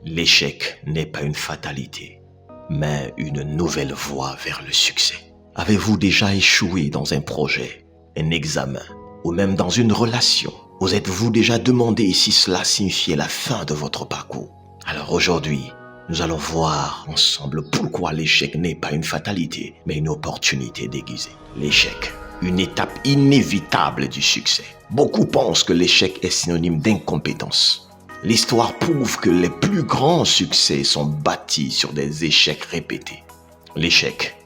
L'échec n'est pas une fatalité, mais une nouvelle voie vers le succès. Avez-vous déjà échoué dans un projet, un examen, ou même dans une relation? Vous êtes-vous déjà demandé si cela signifiait la fin de votre parcours? Alors aujourd'hui, nous allons voir ensemble pourquoi l'échec n'est pas une fatalité, mais une opportunité déguisée. L'échec, une étape inévitable du succès. Beaucoup pensent que l'échec est synonyme d'incompétence. L'histoire prouve que les plus grands succès sont bâtis sur des échecs répétés. L'échec,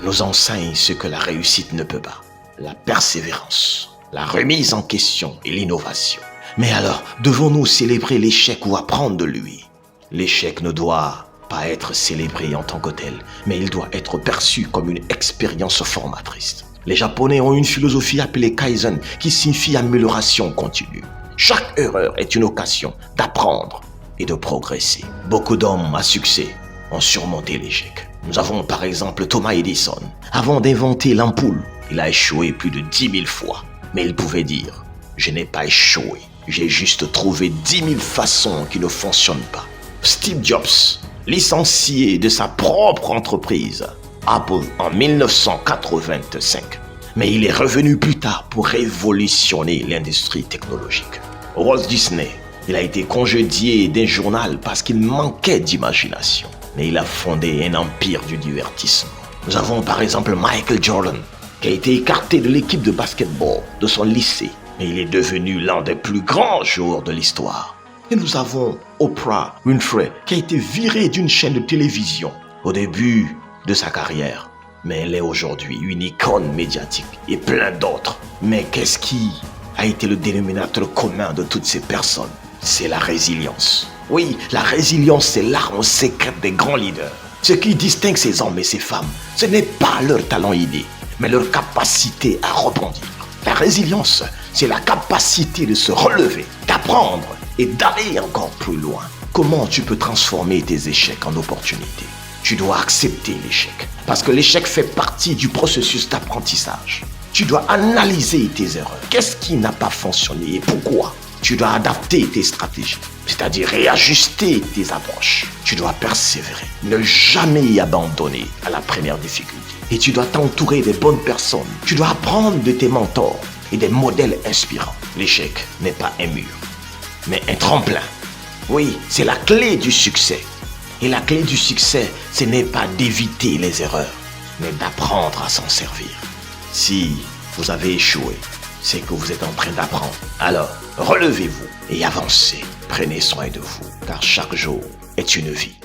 nous enseigne ce que la réussite ne peut pas. La persévérance, la remise en question et l'innovation. Mais alors, devons-nous célébrer l'échec ou apprendre de lui? L'échec ne doit pas être célébré en tant que tel, mais il doit être perçu comme une expérience formatrice. Les Japonais ont une philosophie appelée Kaizen qui signifie amélioration continue. Chaque erreur est une occasion d'apprendre et de progresser. Beaucoup d'hommes à succès ont surmonté l'échec. Nous avons par exemple Thomas Edison. Avant d'inventer l'ampoule, il a échoué plus de 10 000 fois. Mais il pouvait dire, je n'ai pas échoué. J'ai juste trouvé 10 000 façons qui ne fonctionnent pas. Steve Jobs, licencié de sa propre entreprise, Apple en 1985. Mais il est revenu plus tard pour révolutionner l'industrie technologique. Walt Disney, il a été congédié d'un journal parce qu'il manquait d'imagination. Mais il a fondé un empire du divertissement. Nous avons par exemple Michael Jordan, qui a été écarté de l'équipe de basketball de son lycée. Mais il est devenu l'un des plus grands joueurs de l'histoire. Et nous avons Oprah Winfrey, qui a été virée d'une chaîne de télévision au début de sa carrière. Mais elle est aujourd'hui une icône médiatique et plein d'autres. Mais qu'est-ce qui a été le dénominateur commun de toutes ces personnes? C'est la résilience. Oui, la résilience, c'est l'arme secrète des grands leaders. Ce qui distingue ces hommes et ces femmes, ce n'est pas leur talent inné, mais leur capacité à rebondir. La résilience, c'est la capacité de se relever, d'apprendre et d'aller encore plus loin. Comment tu peux transformer tes échecs en opportunités? Tu dois accepter l'échec, parce que l'échec fait partie du processus d'apprentissage. Tu dois analyser tes erreurs. Qu'est-ce qui n'a pas fonctionné et pourquoi? Tu dois adapter tes stratégies, c'est-à-dire réajuster tes approches. Tu dois persévérer, ne jamais abandonner à la première difficulté. Et tu dois t'entourer des bonnes personnes. Tu dois apprendre de tes mentors et des modèles inspirants. L'échec n'est pas un mur, mais un tremplin. Oui, c'est la clé du succès. Et la clé du succès, ce n'est pas d'éviter les erreurs, mais d'apprendre à s'en servir. Si vous avez échoué, c'est que vous êtes en train d'apprendre. Alors, relevez-vous et avancez. Prenez soin de vous, car chaque jour est une vie.